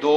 2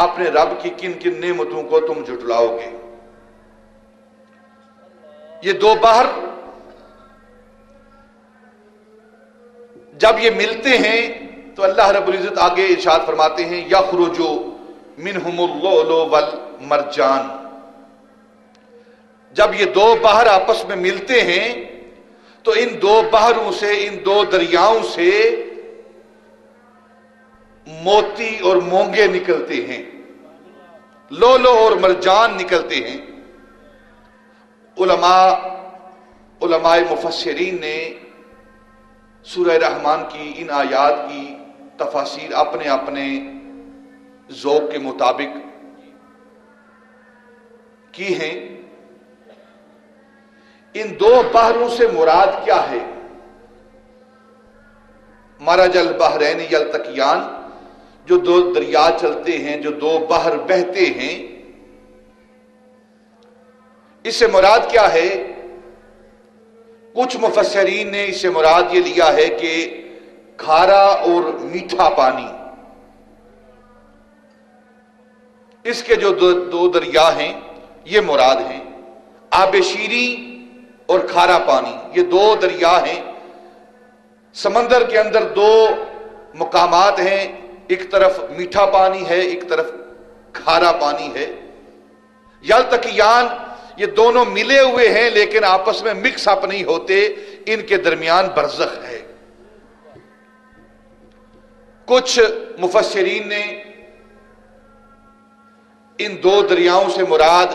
اپنے رب کی کن کن نعمتوں کو تم جھٹلاؤ گے؟ یہ دو بحر جب یہ ملتے ہیں تو اللہ رب العزت آگے ارشاد فرماتے ہیں یخرج منہم اللؤلؤ والمرجان. جب یہ دو بحر آپس میں ملتے ہیں تو ان دو بحروں سے، ان دو دریاؤں سے موتی اور مونگے نکلتے ہیں، لؤلؤ اور مرجان نکلتے ہیں. علماء مفسرین نے سورہ رحمان کی ان آیات کی تفاسیر اپنے اپنے ذوق کے مطابق کی ہیں. ان دو بحروں سے مراد کیا ہے؟ مرج البحرین یلتقیان، جو دو دریا چلتے ہیں، جو دو بحر بہتے ہیں، اس سے مراد کیا ہے؟ کچھ مفسرین نے اس سے مراد یہ لیا ہے کہ کھارا اور میٹھا پانی، اس کے جو دو دریا ہیں یہ مراد ہیں. آب شیریں اور کھارا پانی، یہ دو دریا ہیں. سمندر کے اندر دو مقامات ہیں، ایک طرف میٹھا پانی ہے، ایک طرف کھارا پانی ہے. یلتقیان، یہ دونوں ملے ہوئے ہیں لیکن آپس میں مکس اپ نہیں ہوتے، ان کے درمیان برزخ ہے. کچھ مفسرین نے ان دو دریاؤں سے مراد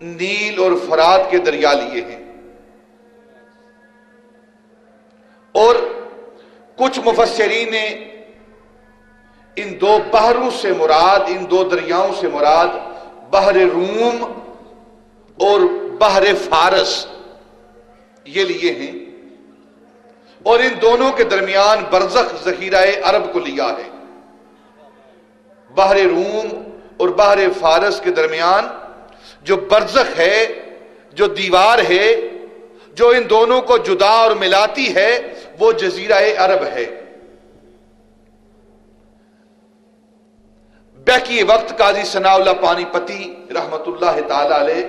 نیل اور فرات کے دریا لیے ہیں، اور کچھ مفسرین نے ان دو بحروں سے مراد، ان دو دریاؤں سے مراد بحر روم اور بحر فارس یہ لیے ہیں، اور ان دونوں کے درمیان برزخ ذخیرہ عرب کو لیا ہے. بحر روم اور بحر فارس کے درمیان جو برزخ ہے، جو دیوار ہے، جو ان دونوں کو جدا اور ملاتی ہے، وہ جزیرہ عرب ہے. بیکی وقت قاضی ثناء اللہ پانی پتی رحمت اللہ تعالی علیہ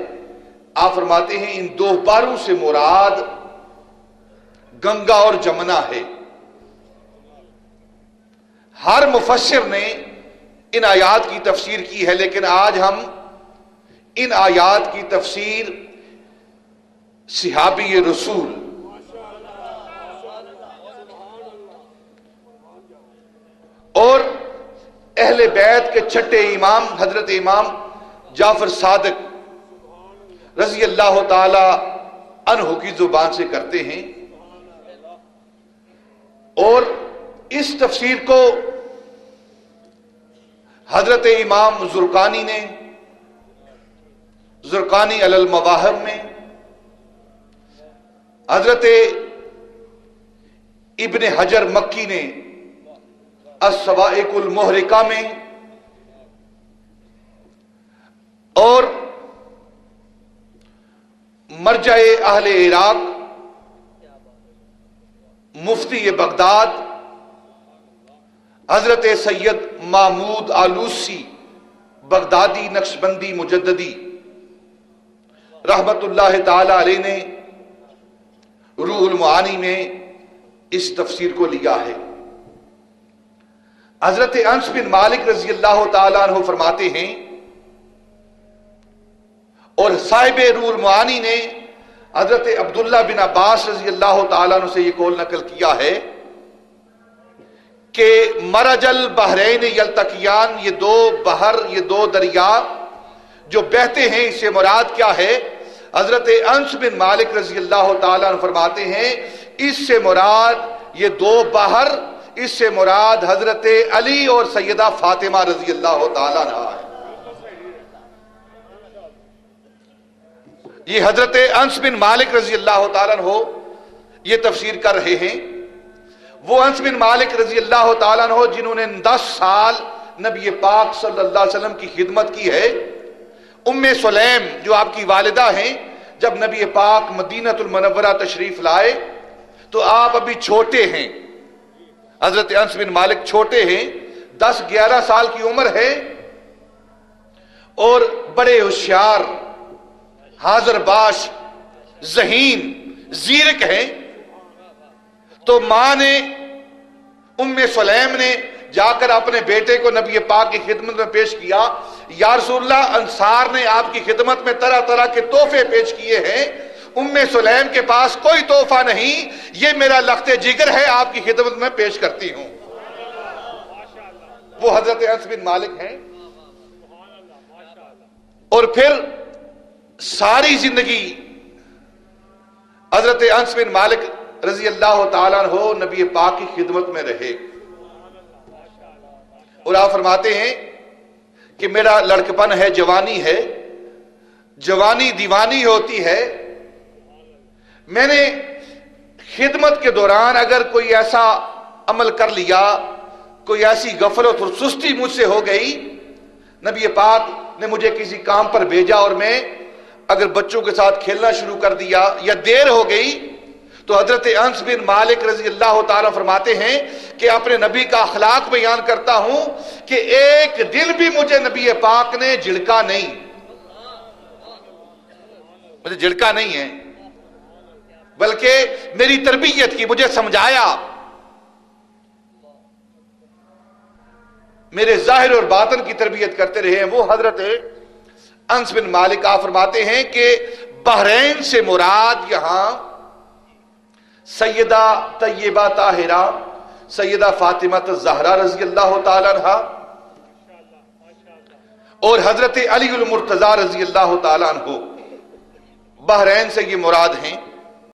آپ فرماتے ہیں ان دو بحروں سے مراد گنگا اور جمنا ہے. ہر مفسر نے ان آیات کی تفسیر کی ہے، لیکن آج ہم ان آیات کی تفسیر صحابی رسول اور اہل بیت کے چھٹے امام حضرت امام جعفر صادق رضی اللہ تعالی عنہ کی زبان سے کرتے ہیں. اور اس تفسیر کو حضرت امام زرقانی نے زرقانی علی المواہب میں، حضرت ابن حجر مکی نے الصواعق المحرقہ میں، اور مرجع اہل عراق مفتی بغداد حضرت سید محمود آلوسی بغدادی نقشبندی مجددی رحمت اللہ تعالی علیہ نے روح المعانی میں اس تفسیر کو لیا ہے. حضرت انس بن مالک رضی اللہ تعالیٰ عنہ فرماتے ہیں، اور صاحب روح المعانی نے حضرت عبداللہ بن عباس رضی اللہ تعالیٰ عنہ سے یہ قول نقل کیا ہے کہ مرج البحرین یلتقیان، یہ دو بحر، یہ دو دریا جو بہتے ہیں، اس سے مراد کیا ہے؟ حضرت انس بن مالک رضی اللہ تعالیٰ عنہ فرماتے ہیں اس سے مراد یہ دو بحر، اس سے مراد حضرت علی اور سیدہ فاطمہ رضی اللہ تعالیٰ عنہ ہے. یہ حضرت انس بن مالک رضی اللہ تعالیٰ عنہ یہ تفسیر کر رہے ہیں. وہ انس بن مالک رضی اللہ تعالیٰ عنہ جنہوں نے 10 سال نبی پاک صلی اللہ علیہ وسلم کی خدمت کی ہے. ام سلیم جو آپ کی والدہ ہیں، جب نبی پاک مدینہ المنورہ تشریف لائے تو آپ ابھی چھوٹے ہیں، حضرت انس بن مالک چھوٹے ہیں، 10-11 سال کی عمر ہے. اور بڑے ہوشیار، حاضر باش، ذہین، زیرک ہیں. تو ماں نے، ام سلیم نے جا کر اپنے بیٹے کو نبی پاک کی خدمت میں پیش کیا. یا رسول اللہ، انصار نے آپ کی خدمت میں طرح طرح کے تحفے پیش کیے ہیں، ام سلیم کے پاس کوئی تحفہ نہیں، یہ میرا لخت جگر ہے، آپ کی خدمت میں پیش کرتی ہوں. وہ حضرت انس بن مالک ہیں. اور پھر ساری زندگی حضرت انس بن مالک رضی اللہ تعالیٰ عنہ نبی پاک کی خدمت میں رہے. اور آپ فرماتے ہیں کہ میرا لڑکپن ہے، جوانی ہے، جوانی دیوانی ہوتی ہے. میں نے خدمت کے دوران اگر کوئی ایسا عمل کر لیا، کوئی ایسی غفلت اور سستی مجھ سے ہو گئی، نبی پاک نے مجھے کسی کام پر بھیجا اور میں اگر بچوں کے ساتھ کھیلنا شروع کر دیا یا دیر ہو گئی، تو حضرت انس بن مالک رضی اللہ تعالیٰ فرماتے ہیں کہ اپنے نبی کا اخلاق بیان کرتا ہوں کہ ایک دن بھی مجھے نبی پاک نے جھڑکا نہیں، مجھے جھڑکا نہیں ہے، بلکہ میری تربیت کی، مجھے سمجھایا، میرے ظاہر اور باطن کی تربیت کرتے رہے ہیں. وہ حضرت انس بن مالک آپ فرماتے ہیں کہ بحرین سے مراد یہاں سیدہ طیبہ طاہرہ سیدہ فاطمہ الزہرا رضی اللہ تعالیٰ عنہ اور حضرت علی المرتضی رضی اللہ تعالیٰ عنہ، بحرین سے یہ مراد ہیں.